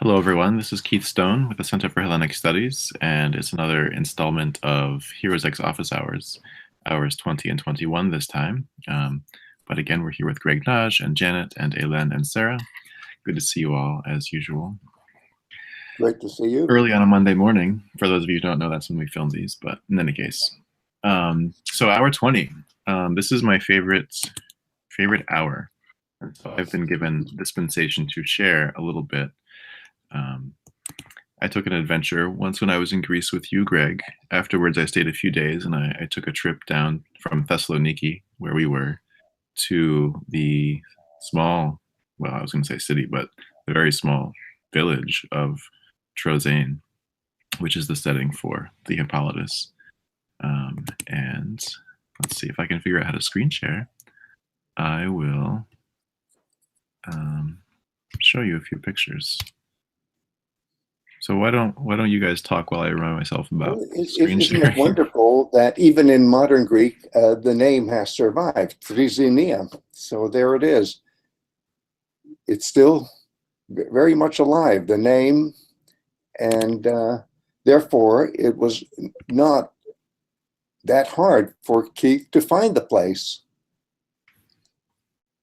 Hello, everyone. This is Keith Stone with the Center for Hellenic Studies, and it's another installment of HeroesX Office Hours, hours 20 and 21 this time. But again, we're here with Greg Nagy and Janet and Hélène and Sarah. Good to see you all, as usual. Great to see you. Early on a Monday morning. For those of you who don't know, that's when we film these, but in any case. So hour 20. This is my favorite hour. And so I've been given dispensation to share a little bit. I took an adventure once when I was in Greece with you, Greg. Afterwards, I stayed a few days and I took a trip down from Thessaloniki, where we were, to the small, well, I was going to say city, but the very small village of Troezen, which is the setting for the Hippolytus. And let's see if I can figure out how to screen share. I will show you a few pictures. So why don't you guys talk while I remind myself about screen sharing? Isn't it wonderful that even in modern Greek, the name has survived, Troezen. So there it is. It's still very much alive, the name, and therefore it was not that hard for Keith to find the place.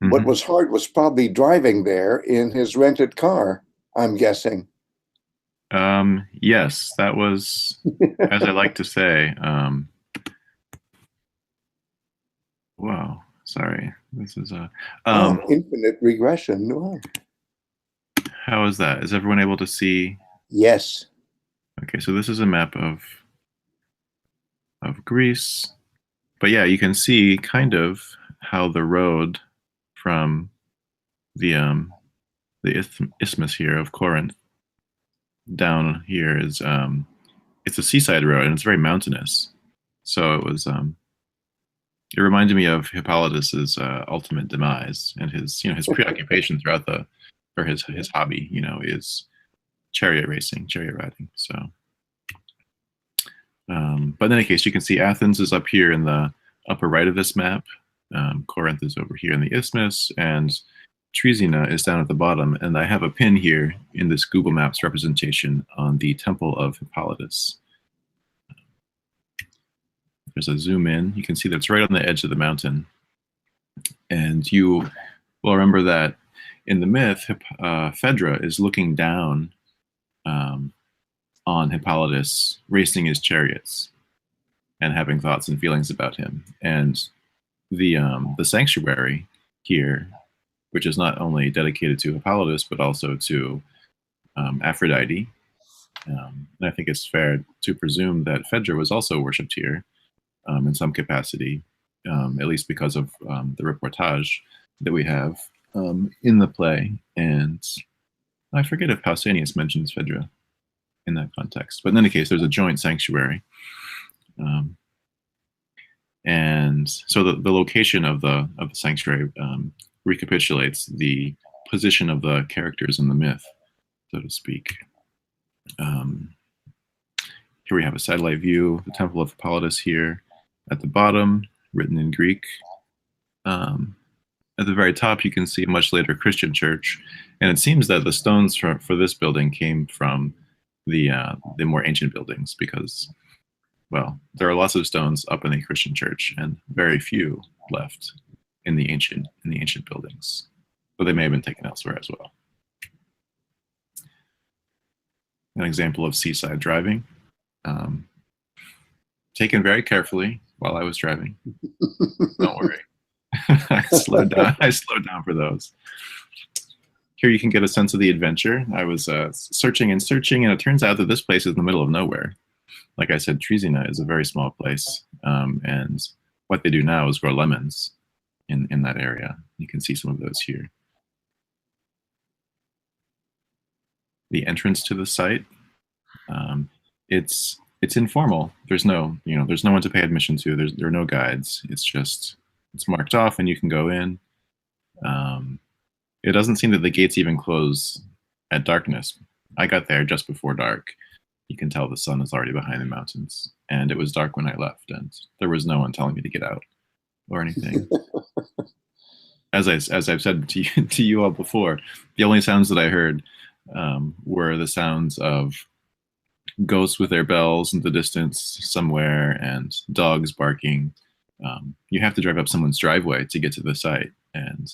Mm-hmm. What was hard was probably driving there in his rented car, I'm guessing. Yes, that was, as I like to say, wow, sorry, this is a, infinite regression. Wow. How is that? Is everyone able to see? Yes. Okay, so this is a map of Greece, but yeah, you can see kind of how the road from the isthmus here of Corinth down here is it's a seaside road and it's very mountainous. So it was it reminded me of Hippolytus's ultimate demise and his his preoccupation throughout his hobby is chariot riding. So but in any case, you can see Athens is up here in the upper right of this map. Corinth is over here in the isthmus, and Troezen is down at the bottom, and I have a pin here in this Google Maps representation on the Temple of Hippolytus. There's a zoom in. You can see that's right on the edge of the mountain. And you will remember that in the myth, Phaedra is looking down on Hippolytus, racing his chariots and having thoughts and feelings about him. And the sanctuary here, which is not only dedicated to Hippolytus, but also to Aphrodite. And I think it's fair to presume that Phaedra was also worshipped here in some capacity, at least because of the reportage that we have in the play. And I forget if Pausanias mentions Phaedra in that context. But in any case, there's a joint sanctuary. And so the location of the sanctuary recapitulates the position of the characters in the myth, so to speak. Here we have a satellite view, the Temple of Hippolytus here at the bottom, written in Greek. At the very top, you can see a much later Christian church, and it seems that the stones for this building came from the more ancient buildings because, well, there are lots of stones up in the Christian church and very few left in the ancient buildings, but they may have been taken elsewhere as well. An example of seaside driving, taken very carefully while I was driving. Don't worry, I slowed down for those. Here you can get a sense of the adventure. I was searching and searching, and it turns out that this place is in the middle of nowhere. Like I said, Troezen is a very small place, and what they do now is grow lemons in that area. You can see some of those here. The entrance to the site, it's informal. There's no one to pay admission to. There are no guides. It's marked off and you can go in. It doesn't seem that the gates even close at darkness. I got there just before dark. You can tell the sun is already behind the mountains, and it was dark when I left, and there was no one telling me to get out or anything. As I've said to you all before, the only sounds that I heard were the sounds of ghosts with their bells in the distance somewhere and dogs barking. You have to drive up someone's driveway to get to the site, and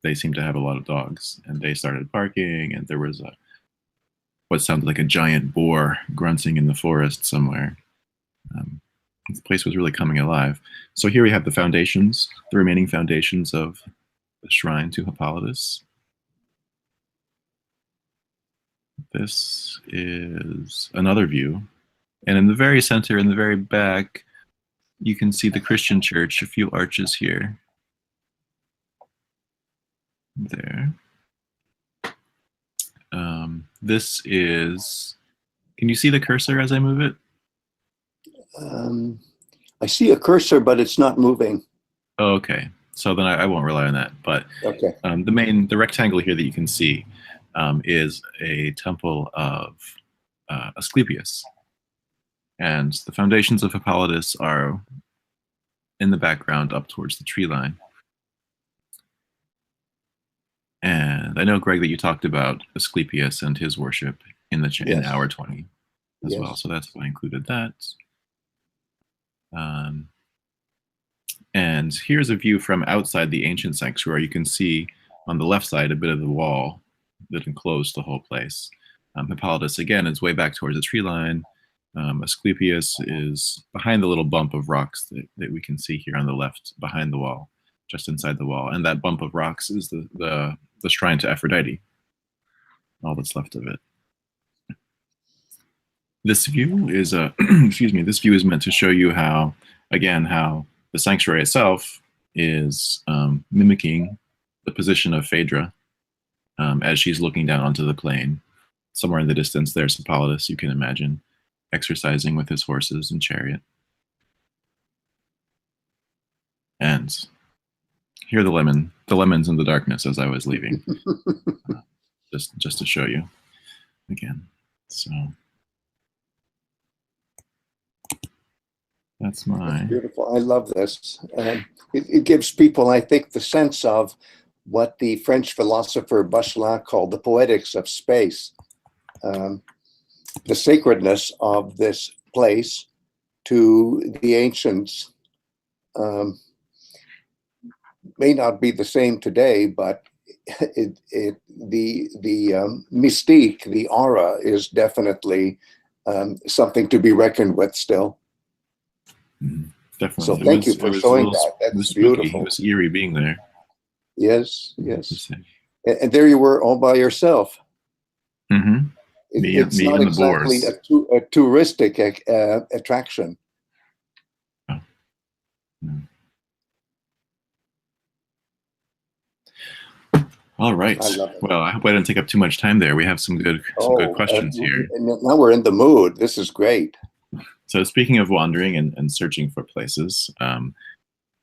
they seem to have a lot of dogs, and they started barking, and there was what sounded like a giant boar grunting in the forest somewhere. The place was really coming alive. So here we have the foundations, the remaining foundations of the shrine to Hippolytus. This is another view. And in the very center, in the very back, you can see the Christian church, a few arches here. There. This is, can you see the cursor as I move it? I see a cursor, but it's not moving. Oh, okay. So then I won't rely on that. But okay. The rectangle here that you can see is a temple of Asclepius. And the foundations of Hippolytus are in the background up towards the tree line. And I know, Greg, that you talked about Asclepius and his worship in in hour 20 as well. So that's why I included that. And here's a view from outside the ancient sanctuary. You can see on the left side a bit of the wall that enclosed the whole place. Hippolytus, again, is way back towards the tree line. Asclepius is behind the little bump of rocks that we can see here on the left, behind the wall, just inside the wall. And that bump of rocks is the shrine to Aphrodite, all that's left of it. This view is excuse me, this view is meant to show you how the sanctuary itself is mimicking the position of Phaedra as she's looking down onto the plain. Somewhere in the distance, there's Hippolytus, you can imagine, exercising with his horses and chariot. And here are the lemons in the darkness as I was leaving, just to show you again. So that's beautiful. I love this. It gives people, I think, the sense of what the French philosopher Bacchae called the poetics of space. The sacredness of this place to the ancients may not be the same today, but the mystique, the aura, is definitely something to be reckoned with still. Definitely. So thank you for showing that. That's beautiful. It was eerie being there. Yes, yes. And there you were all by yourself. Mm-hmm. It's not exactly a touristic attraction. Oh. No. All right. Well, I hope I didn't take up too much time there. We have some good questions here. Now we're in the mood. This is great. So speaking of wandering and searching for places,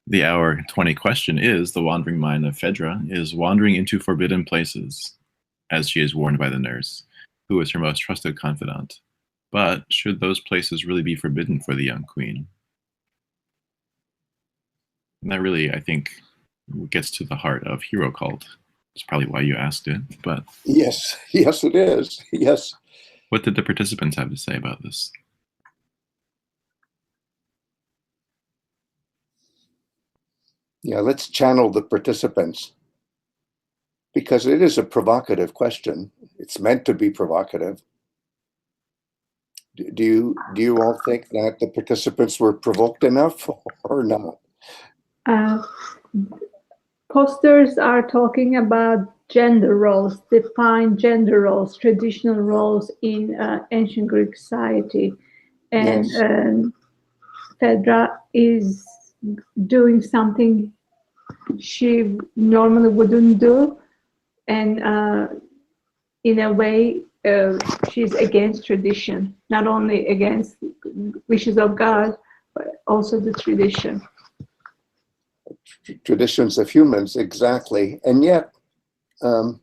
the hour 20 question is, the wandering mind of Phaedra is wandering into forbidden places, as she is warned by the nurse, who is her most trusted confidant. But should those places really be forbidden for the young queen? And that really, I think, gets to the heart of hero cult. It's probably why you asked it, but... Yes, it is, yes. What did the participants have to say about this? Yeah, let's channel the participants, because it is a provocative question. It's meant to be provocative. Do you all think that the participants were provoked enough or not? Posters are talking about gender roles, defined gender roles, traditional roles in ancient Greek society. And yes. Phaedra is doing something she normally wouldn't do. And in a way, she's against tradition, not only against wishes of God, but also the tradition. Traditions of humans, exactly. And yet, the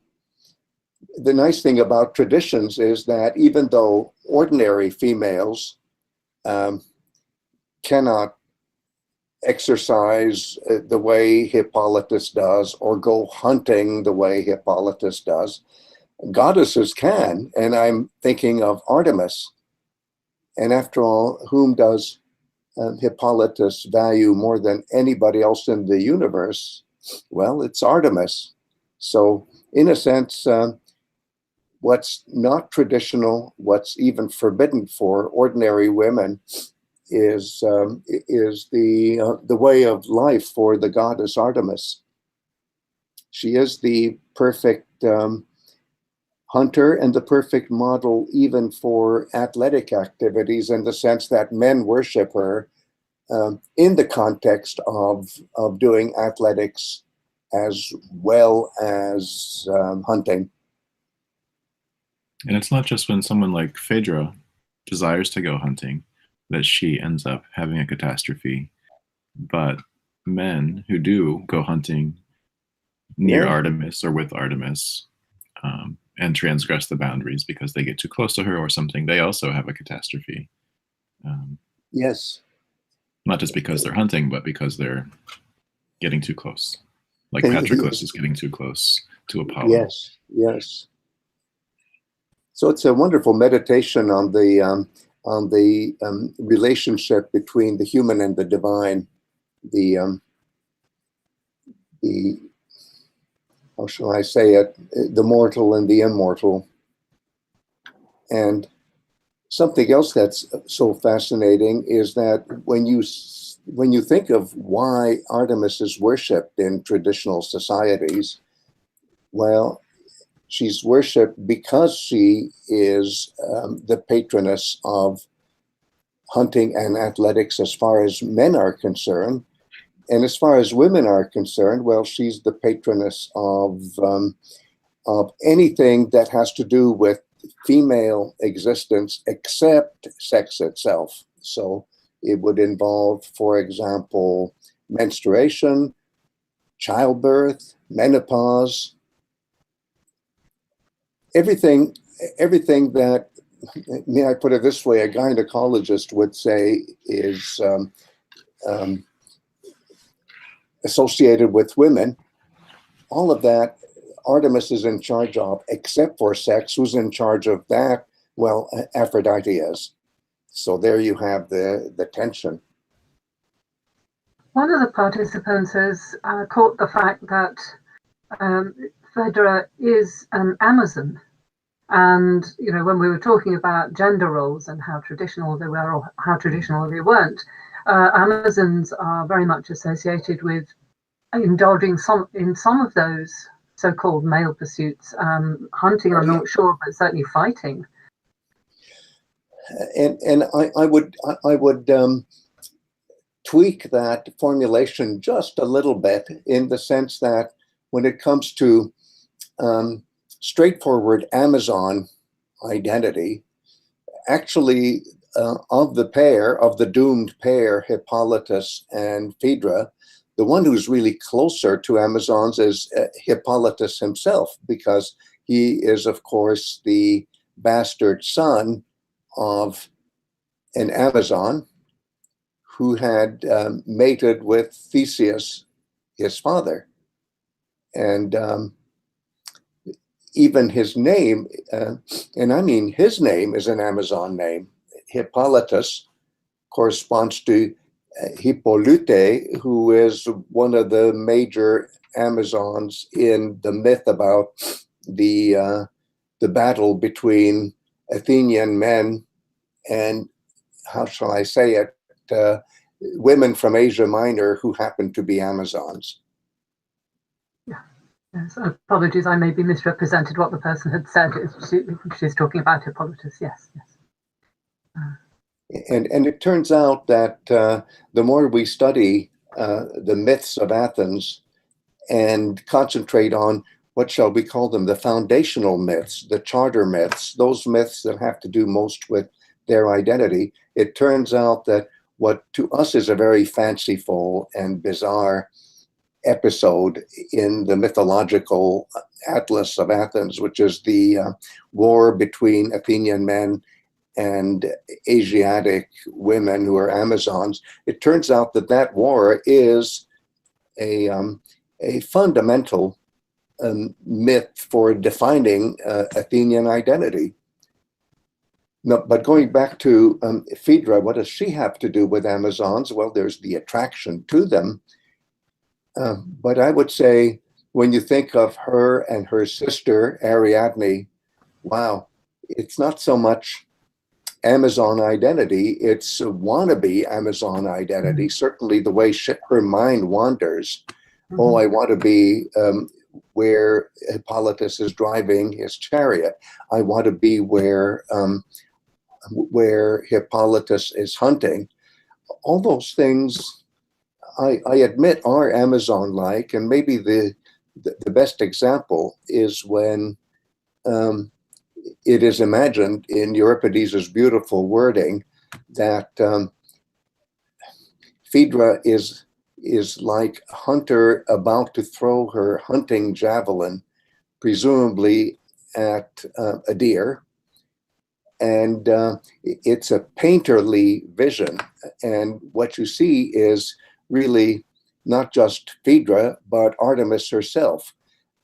nice thing about traditions is that even though ordinary females cannot exercise the way Hippolytus does or go hunting the way Hippolytus does, goddesses can, and I'm thinking of Artemis. And after all, whom does Hippolytus value more than anybody else in the universe? Well, it's Artemis. So in a sense, what's not traditional, what's even forbidden for ordinary women, is the way of life for the goddess Artemis. She is the perfect hunter and the perfect model even for athletic activities, in the sense that men worship her in the context of doing athletics as well as hunting. And it's not just when someone like Phaedra desires to go hunting that she ends up having a catastrophe, but men who do go hunting near Artemis or with Artemis and transgress the boundaries because they get too close to her or something, they also have a catastrophe. Yes. Not just because they're hunting, but because they're getting too close. Like Patroclus is getting too close to Apollo. Yes, yes. So it's a wonderful meditation on the relationship between the human and the divine. The how shall I say it? The mortal and the immortal. And something else that's so fascinating is that when you think of why Artemis is worshipped in traditional societies, well, she's worshipped because she is the patroness of hunting and athletics as far as men are concerned. And as far as women are concerned, well, she's the patroness of anything that has to do with female existence except sex itself. So it would involve, for example, menstruation, childbirth, menopause, everything that, may I put it this way, a gynecologist would say is associated with women. All of that Artemis is in charge of, except for sex. Who's in charge of that? Well, Aphrodite is. So there you have the tension. One of the participants has caught the fact that Phaedra is an Amazon. And, you know, when we were talking about gender roles and how traditional they were or how traditional they weren't, Amazons are very much associated with indulging in some of those so-called male pursuits. Hunting, I'm not sure, but certainly fighting. And I would tweak that formulation just a little bit, in the sense that when it comes to straightforward Amazon identity, actually of the doomed pair, Hippolytus and Phaedra, the one who's really closer to Amazons is Hippolytus himself, because he is, of course, the bastard son of an Amazon who had mated with Theseus, his father. And even his name, and I mean his name, is an Amazon name. Hippolytus corresponds to Hippolyte, who is one of the major Amazons in the myth about the battle between Athenian men and, how shall I say it, women from Asia Minor who happen to be Amazons. Yes, apologies, I may be misrepresented what the person had said. She's talking about Hippolytus, yes. And it turns out that the more we study the myths of Athens and concentrate on, what shall we call them, the foundational myths, the charter myths, those myths that have to do most with their identity, it turns out that what to us is a very fanciful and bizarre episode in the mythological Atlas of Athens, which is the war between Athenian men and Asiatic women who are Amazons. It turns out that that war is a fundamental myth for defining Athenian identity. No, but going back to Phaedra, what does she have to do with Amazons? Well, there's the attraction to them. But I would say when you think of her and her sister, Ariadne, wow, it's not so much Amazon identity, it's a wannabe Amazon identity. Certainly the way her mind wanders. Oh, I want to be where Hippolytus is driving his chariot. I want to be where Hippolytus is hunting. All those things, I admit, are Amazon-like, and maybe the best example is when it is imagined in Euripides' beautiful wording that Phaedra is like a hunter about to throw her hunting javelin, presumably at a deer. And it's a painterly vision. And what you see is really not just Phaedra, but Artemis herself.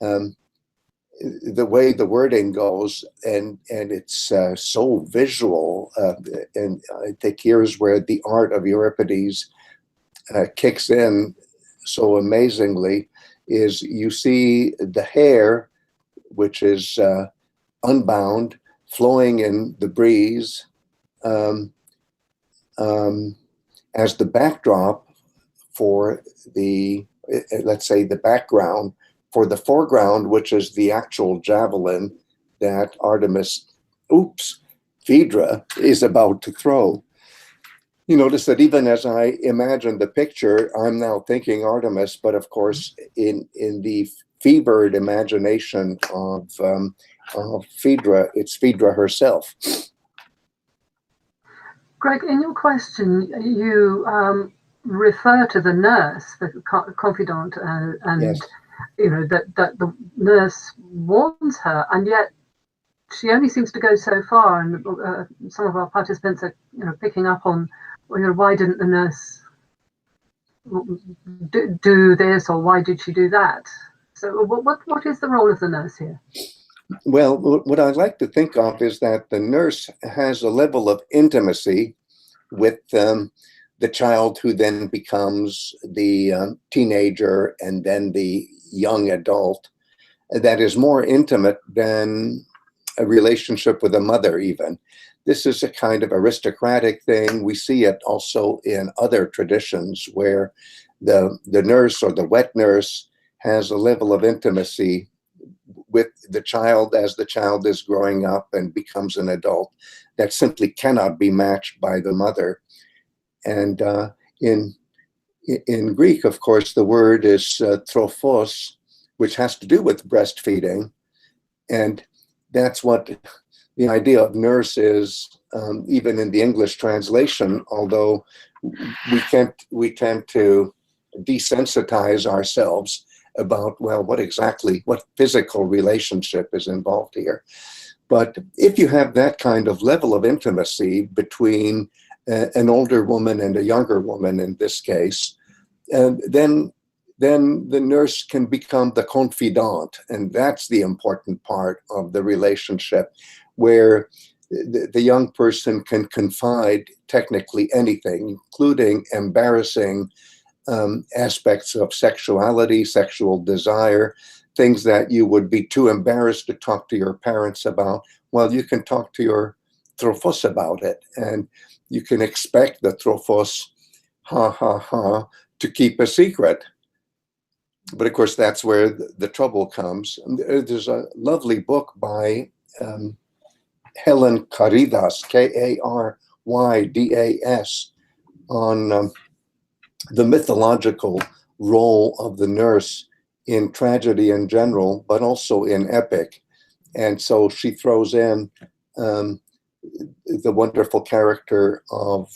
The way the wording goes, and it's so visual. And I think here's where the art of Euripides kicks in so amazingly, is you see the hair, which is unbound, flowing in the breeze as the backdrop for the, let's say, the background for the foreground, which is the actual javelin that Phaedra is about to throw. You notice that even as I imagine the picture, I'm now thinking Artemis, but of course, in the fevered imagination of Phaedra, it's Phaedra herself. Greg, in your question, you refer to the nurse, the confidant, and Yes. you know that the nurse warns her, and yet she only seems to go so far. And some of our participants are, picking up on, why didn't the nurse do this, or why did she do that? So, what is the role of the nurse here? Well, what I like to think of is that the nurse has a level of intimacy with the child, who then becomes the teenager and then the young adult, that is more intimate than a relationship with a mother even. This is a kind of aristocratic thing. We see it also in other traditions where the nurse or the wet nurse has a level of intimacy with the child as the child is growing up and becomes an adult that simply cannot be matched by the mother. And in Greek, of course, the word is trophos, which has to do with breastfeeding. And that's what the idea of nurse is, even in the English translation, although we tend to desensitize ourselves about, well, what physical relationship is involved here. But if you have that kind of level of intimacy between an older woman and a younger woman in this case, then the nurse can become the confidant, and that's the important part of the relationship, where the young person can confide technically anything, including embarrassing aspects of sexuality, sexual desire, things that you would be too embarrassed to talk to your parents about. Well, you can talk to your trophos about it, and you can expect the trophos, to keep a secret. But of course, that's where the trouble comes. There's a lovely book by Helen Karydas, KarYdas, on the mythological role of the nurse in tragedy in general, but also in epic. And so she throws in the wonderful character of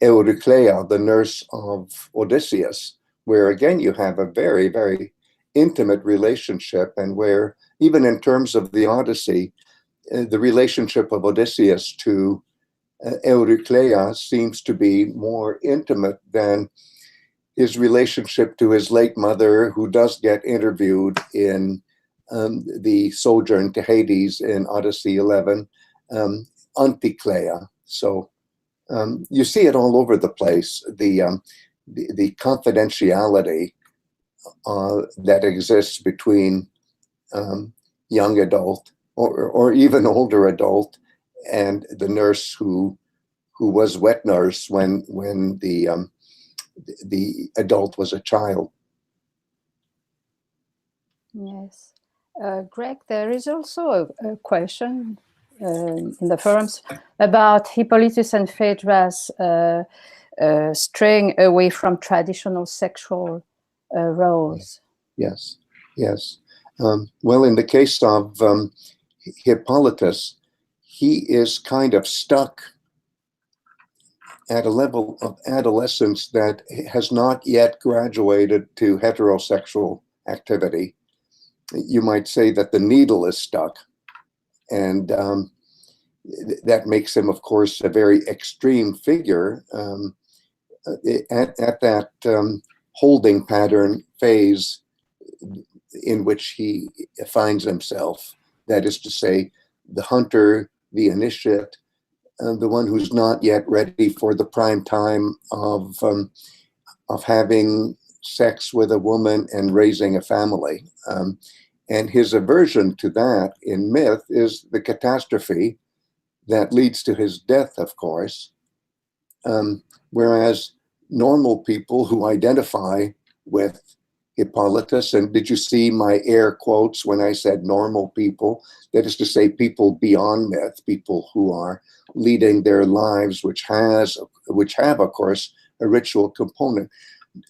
Eurykleia, the nurse of Odysseus, where again you have a very, very intimate relationship, and where even in terms of the Odyssey, the relationship of Odysseus to Eurykleia seems to be more intimate than his relationship to his late mother, who does get interviewed in the sojourn to Hades in Odyssey 11, Eurykleia. So you see it all over the place, the confidentiality that exists between young adult or even older adult and the nurse who was wet nurse when the adult was a child. Yes. Greg, there is also a question in the forums about Hippolytus and Phaedra's straying away from traditional sexual roles. Yes, yes. Well, in the case of Hippolytus, he is kind of stuck at a level of adolescence that has not yet graduated to heterosexual activity. You might say that the needle is stuck, and that makes him, of course, a very extreme figure at that holding pattern phase in which he finds himself. That is to say, the hunter, the initiate, the one who's not yet ready for the prime time of having sex with a woman and raising a family. And his aversion to that in myth is the catastrophe that leads to his death, of course. Whereas normal people who identify with Hippolytus, and did you see my air quotes when I said normal people? That is to say, people beyond myth, people who are leading their lives, which have, of course, a ritual component.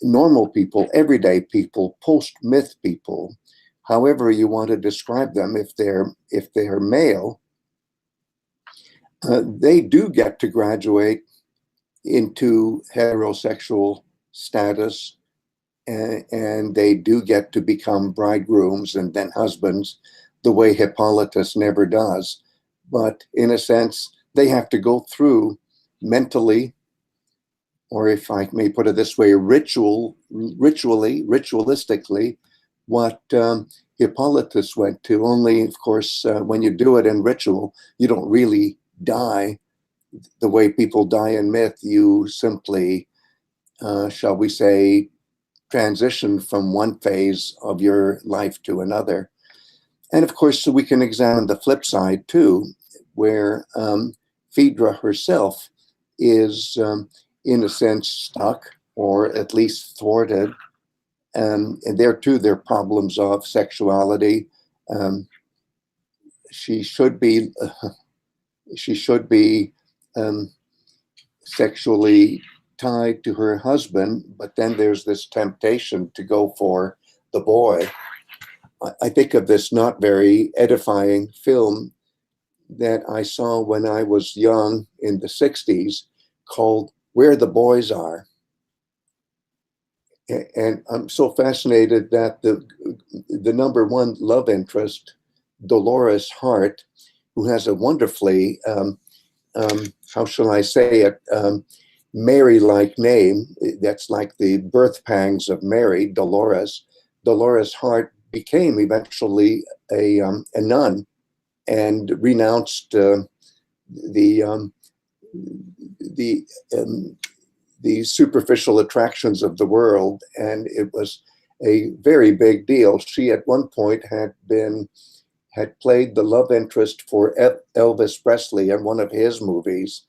Normal people, everyday people, post-myth people, however you want to describe them, if they're male, they do get to graduate into heterosexual status, and they do get to become bridegrooms and then husbands, the way Hippolytus never does. But in a sense, they have to go through mentally, or if I may put it this way, ritualistically, what Hippolytus went to. Only, of course, when you do it in ritual, you don't really die the way people die in myth. You simply, shall we say, transition from one phase of your life to another. And of course, so we can examine the flip side too, where Phaedra herself is, in a sense, stuck, or at least thwarted. And there too, there are problems of sexuality. She should be sexually tied to her husband, but then there's this temptation to go for the boy. I think of this not very edifying film that I saw when I was young in the 60s called Where the Boys Are. And I'm so fascinated that the number one love interest, Dolores Hart, who has a wonderfully, how shall I say it, Mary-like name. That's like the birth pangs of Mary, Dolores. Dolores Hart became eventually a nun and renounced the superficial attractions of the world, and it was a very big deal. She at one point had played the love interest for Elvis Presley in one of his movies.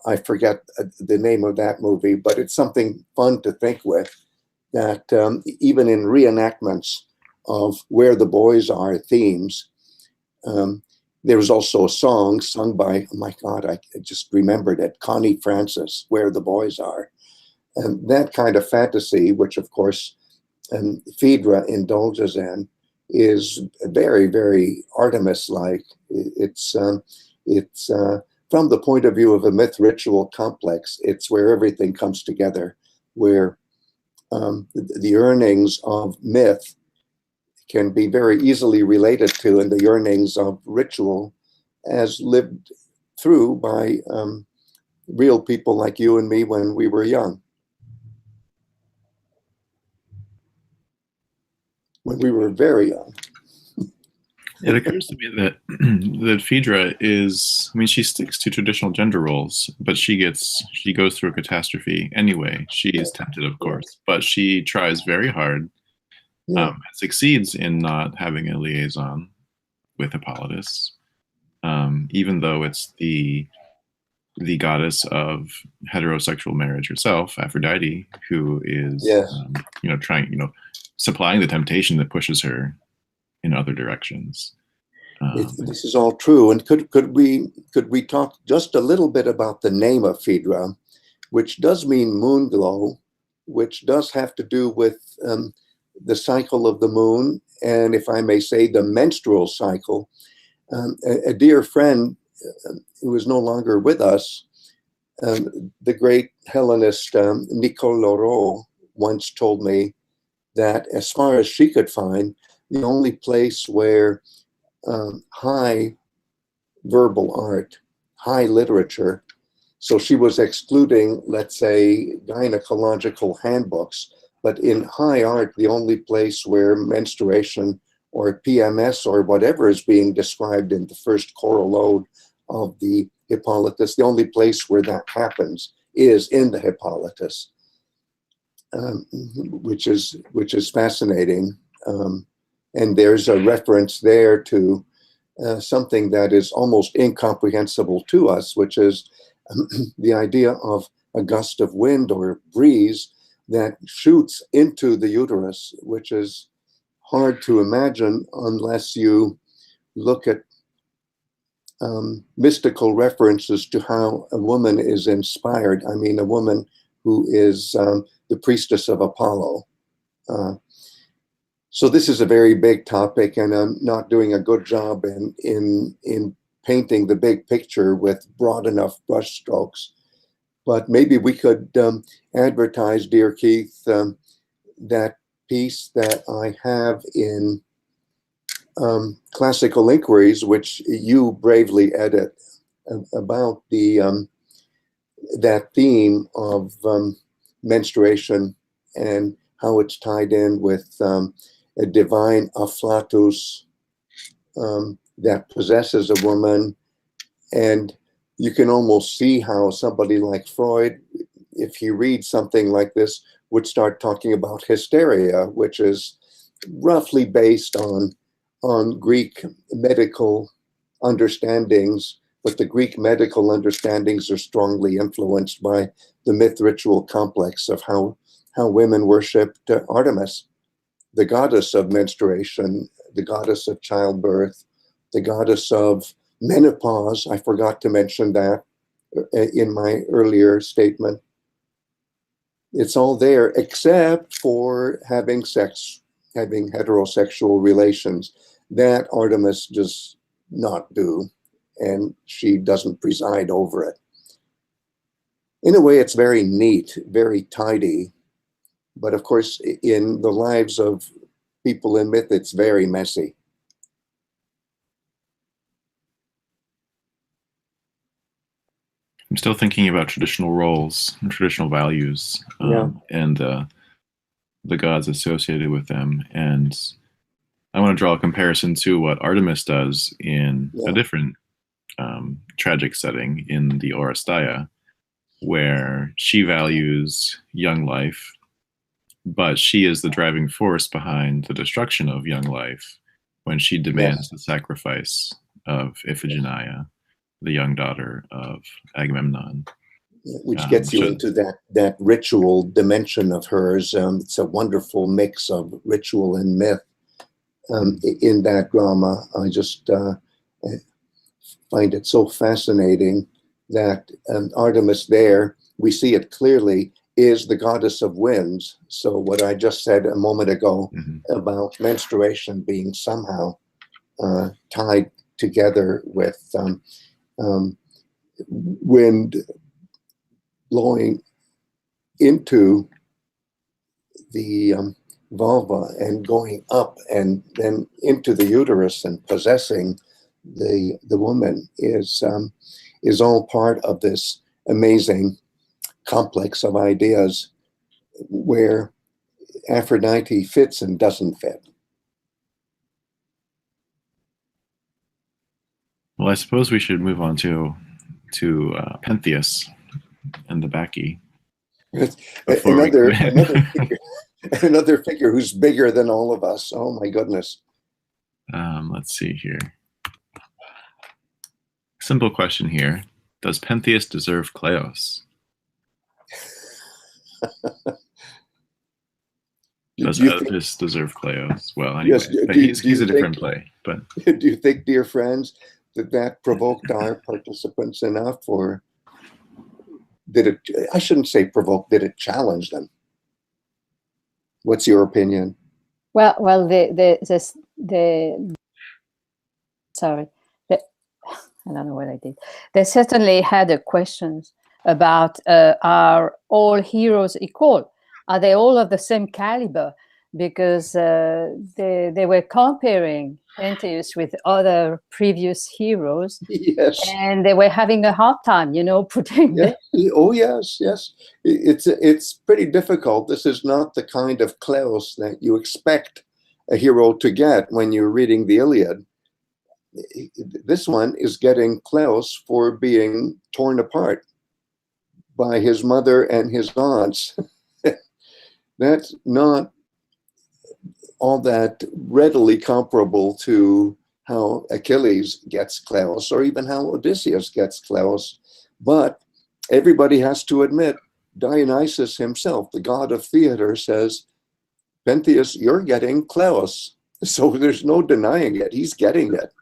I forget the name of that movie, but it's something fun to think with, that even in reenactments of Where the Boys Are themes, there was also a song sung by, oh my God, I just remembered it, Connie Francis, Where the Boys Are. And that kind of fantasy, which of course Phaedra indulges in, is very, very Artemis-like. It's from the point of view of a myth ritual complex, it's where everything comes together, where the yearnings of myth can be very easily related to, and the yearnings of ritual as lived through by real people like you and me when we were young. when we were very young. It occurs to me that that Phaedra is, I mean, she sticks to traditional gender roles, but she goes through a catastrophe anyway. She is tempted, of course, but she tries very hard, and succeeds in not having a liaison with Hippolytus, even though it's the goddess of heterosexual marriage herself, Aphrodite, who is, supplying the temptation that pushes her in other directions. This is all true. And could we talk just a little bit about the name of Phaedra, which does mean moon glow, which does have to do with the cycle of the moon, and if I may say, the menstrual cycle. A dear friend who is no longer with us, the great Hellenist Nicole Loraux, once told me that as far as she could find, the only place where high verbal art, high literature, so she was excluding, let's say, gynecological handbooks, but in high art, the only place where menstruation or PMS or whatever is being described in the first choral ode of the Hippolytus, the only place where that happens is in the Hippolytus, which is fascinating. And there's a reference there to something that is almost incomprehensible to us, which is the idea of a gust of wind or breeze that shoots into the uterus, which is hard to imagine unless you look at mystical references to how a woman is inspired. I mean, a woman who is the priestess of Apollo. So this is a very big topic, and I'm not doing a good job in painting the big picture with broad enough brush strokes. But maybe we could advertise, dear Keith, that piece that I have in Classical Inquiries, which you bravely edit, about the that theme of menstruation and how it's tied in with a divine afflatus that possesses a woman. And you can almost see how somebody like Freud, if he reads something like this, would start talking about hysteria, which is roughly based on Greek medical understandings, but the Greek medical understandings are strongly influenced by the myth ritual complex of how women worshipped Artemis, the goddess of menstruation, the goddess of childbirth, the goddess of menopause. I forgot to mention that in my earlier statement. It's all there except for having sex, having heterosexual relations. That Artemis does not do, and she doesn't preside over it. In a way, it's very neat, very tidy. But of course, in the lives of people in myth, it's very messy. I'm still thinking about traditional roles and traditional values, and the gods associated with them. And I want to draw a comparison to what Artemis does in a different tragic setting in the Oresteia, where she values young life, but she is the driving force behind the destruction of young life when she demands the sacrifice of Iphigenia, the young daughter of Agamemnon. Which gets you into that ritual dimension of hers. It's a wonderful mix of ritual and myth in that drama. I just find it so fascinating that Artemis there, we see it clearly, is the goddess of winds. So what I just said a moment ago about menstruation being somehow tied together with wind blowing into the vulva and going up and then into the uterus and possessing the woman is all part of this amazing complex of ideas where Aphrodite fits and doesn't fit. Well, I suppose we should move on to Pentheus and the Bacchae. Another figure who's bigger than all of us. Oh my goodness. Let's see here. Simple question here. Does Pentheus deserve Kleos? Does Oedipus deserve Kleos? Well, anyway, yes, he's a different play. But do you think, dear friends, that provoked our participants enough, or did it? I shouldn't say provoke. Did it challenge them? What's your opinion? Well, sorry, I don't know what I did. They certainly had questions about are all heroes equal? Are they all of the same caliber? Because they were comparing Pentheus with other previous heroes. Yes. And they were having a hard time, putting yes. Oh, yes, yes. It's pretty difficult. This is not the kind of Kleos that you expect a hero to get when you're reading the Iliad. This one is getting Kleos for being torn apart by his mother and his aunts. That's not all that readily comparable to how Achilles gets Kleos, or even how Odysseus gets Kleos. But everybody has to admit, Dionysus himself, the god of theater, says, Pentheus, you're getting Kleos. So there's no denying it. He's getting it.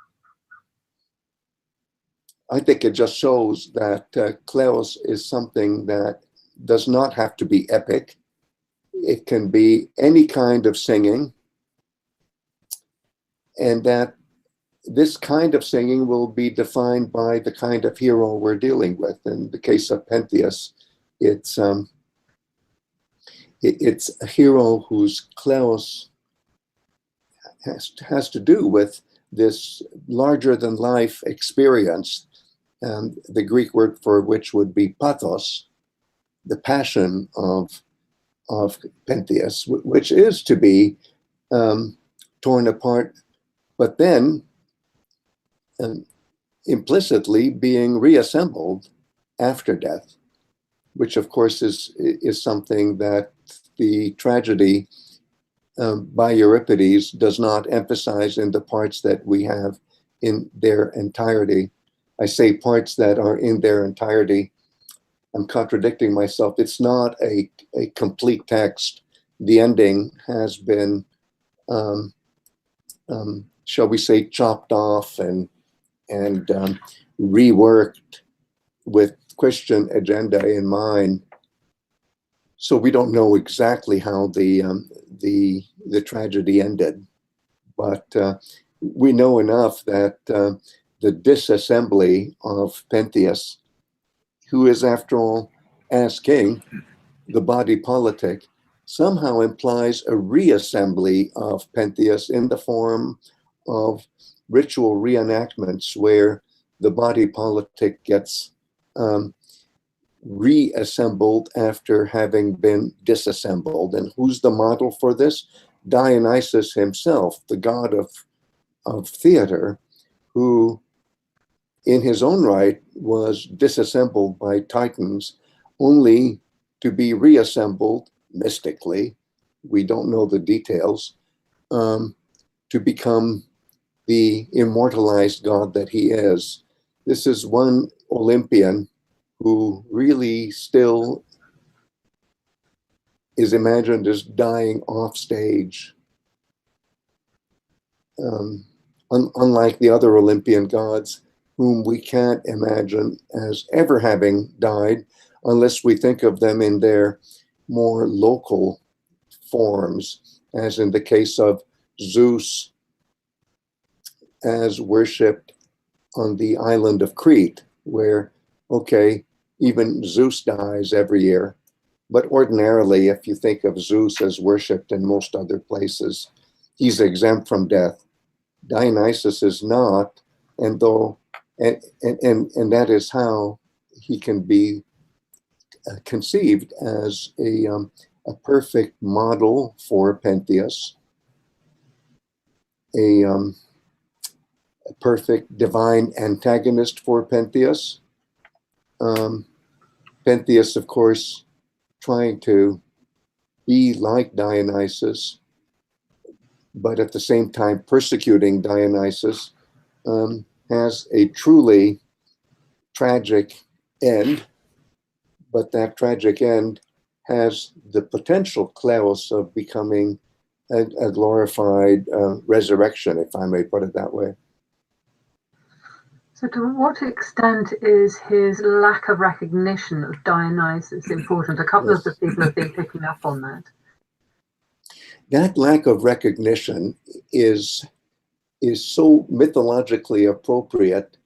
I think it just shows that Kleos is something that does not have to be epic. It can be any kind of singing, and that this kind of singing will be defined by the kind of hero we're dealing with. In the case of Pentheus, it's a hero whose Kleos has to do with this larger-than-life experience. The Greek word for which would be pathos, the passion of Pentheus, which is to be torn apart, but then implicitly being reassembled after death, which of course is something that the tragedy by Euripides does not emphasize in the parts that we have in their entirety. I say parts that are in their entirety. I'm contradicting myself. It's not a complete text. The ending has been, shall we say, chopped off and reworked with Christian agenda in mind. So we don't know exactly how the tragedy ended, but we know enough that the disassembly of Pentheus, who is, after all, as king, the body politic, somehow implies a reassembly of Pentheus in the form of ritual reenactments where the body politic gets reassembled after having been disassembled. And who's the model for this? Dionysus himself, the god of theater, who in his own right was disassembled by Titans, only to be reassembled mystically, we don't know the details, to become the immortalized god that he is. This is one Olympian who really still is imagined as dying off stage. Unlike the other Olympian gods, whom we can't imagine as ever having died unless we think of them in their more local forms, as in the case of Zeus as worshipped on the island of Crete, where, okay, even Zeus dies every year. But ordinarily, if you think of Zeus as worshipped in most other places, he's exempt from death. Dionysus is not, and that is how he can be conceived as a perfect model for Pentheus, a a perfect divine antagonist for Pentheus. Pentheus, of course, trying to be like Dionysus, but at the same time persecuting Dionysus, has a truly tragic end, but that tragic end has the potential, Klaus, of becoming a glorified resurrection, if I may put it that way. So to what extent is his lack of recognition of Dionysus important? A couple of the people have been picking up on that. That lack of recognition is so mythologically appropriate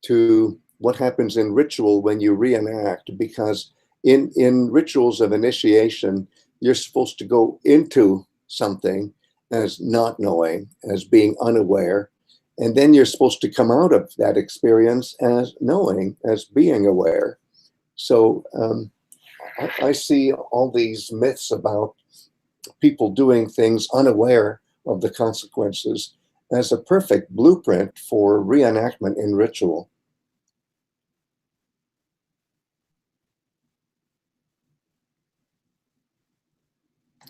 to what happens in ritual when you reenact, because in rituals of initiation, you're supposed to go into something as not knowing, as being unaware, and then you're supposed to come out of that experience as knowing, as being aware. So I see all these myths about people doing things unaware of the consequences as a perfect blueprint for reenactment in ritual.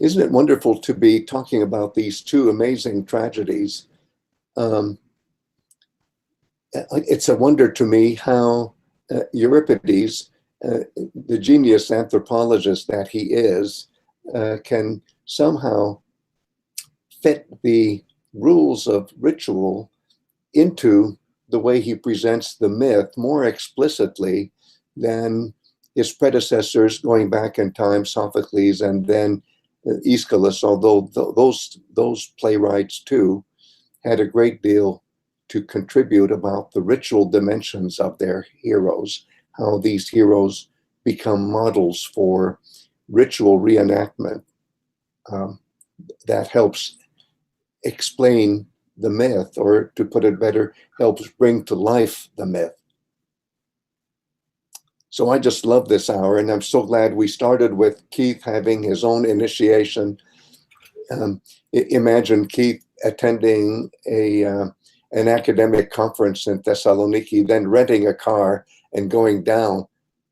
Isn't it wonderful to be talking about these two amazing tragedies? It's a wonder to me how Euripides, the genius anthropologist that he is, can somehow fit the rules of ritual into the way he presents the myth more explicitly than his predecessors going back in time, Sophocles and then Aeschylus, although those playwrights too had a great deal to contribute about the ritual dimensions of their heroes, how these heroes become models for ritual reenactment. That helps explain the myth, or to put it better, helps bring to life the myth. So I just love this hour, and I'm so glad we started with Keith having his own initiation. Imagine Keith attending an academic conference in Thessaloniki, then renting a car and going down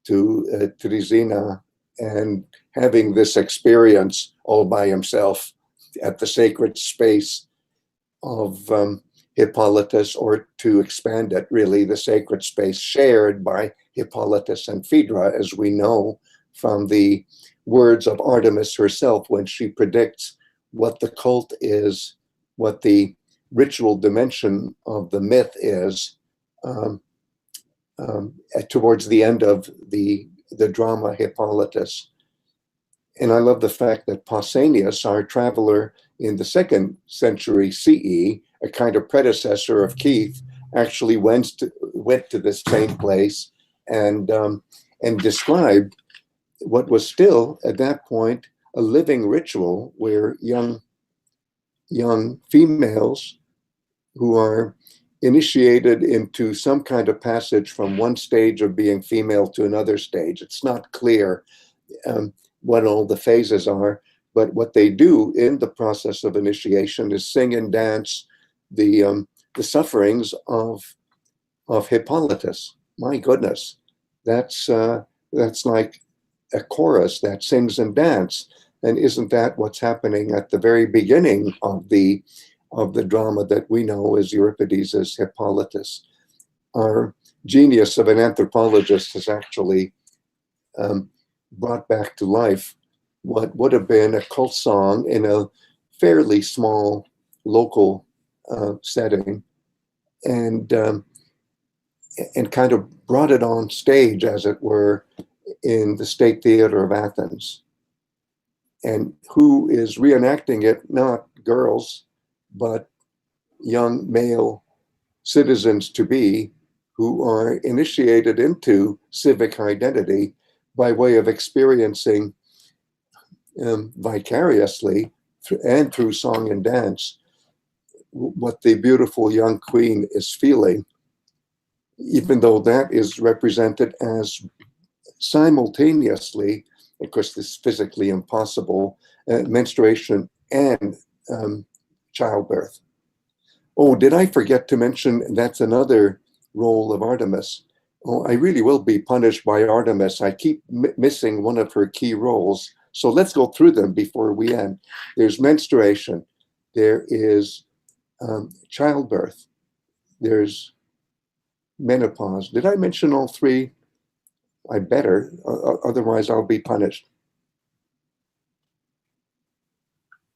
to Troezen and having this experience all by himself at the sacred space of Hippolytus, or to expand it, really, the sacred space shared by Hippolytus and Phaedra, as we know from the words of Artemis herself when she predicts what the cult is, what the ritual dimension of the myth is, towards the end of the drama Hippolytus. And I love the fact that Pausanias, our traveler in the 2nd century CE, a kind of predecessor of Keith, actually went to this same place and described what was still at that point a living ritual where young females who are initiated into some kind of passage from one stage of being female to another stage. It's not clear what all the phases are, but what they do in the process of initiation is sing and dance the sufferings of Hippolytus. My goodness, that's like a chorus that sings and dance. And isn't that what's happening at the very beginning of the drama that we know as Euripides' Hippolytus? Our genius of an anthropologist has actually brought back to life what would have been a cult song in a fairly small local setting, and kind of brought it on stage, as it were, in the State Theater of Athens. And who is reenacting it? Not girls, but young male citizens to be, who are initiated into civic identity by way of experiencing vicariously and through song and dance what the beautiful young queen is feeling, even though that is represented as simultaneously, of course this is physically impossible, menstruation and childbirth. Oh, did I forget to mention that's another role of Artemis? Oh, I really will be punished by Artemis. I keep missing one of her key roles. So let's go through them before we end. There's menstruation. There is childbirth. There's menopause. Did I mention all three? I better, otherwise I'll be punished.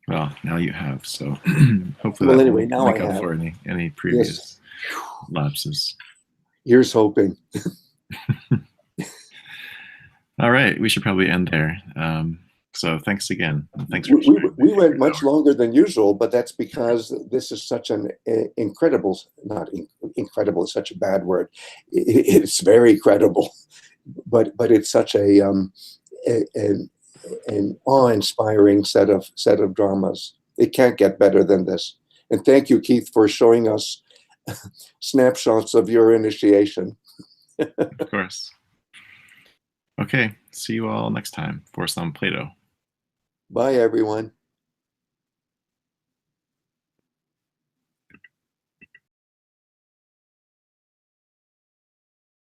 Well, now you have, so hopefully Well, that anyway, will now make I up have. for any previous Yes. lapses. Here's hoping. All right, we should probably end there. So thanks again. Thanks for We went much longer than usual, but that's because this is such an incredible, not incredible is such a bad word. It's very credible, but it's such an awe-inspiring set of dramas. It can't get better than this. And thank you, Keith, for showing us snapshots of your initiation. Of course. Okay, see you all next time for some Plato. Bye, everyone.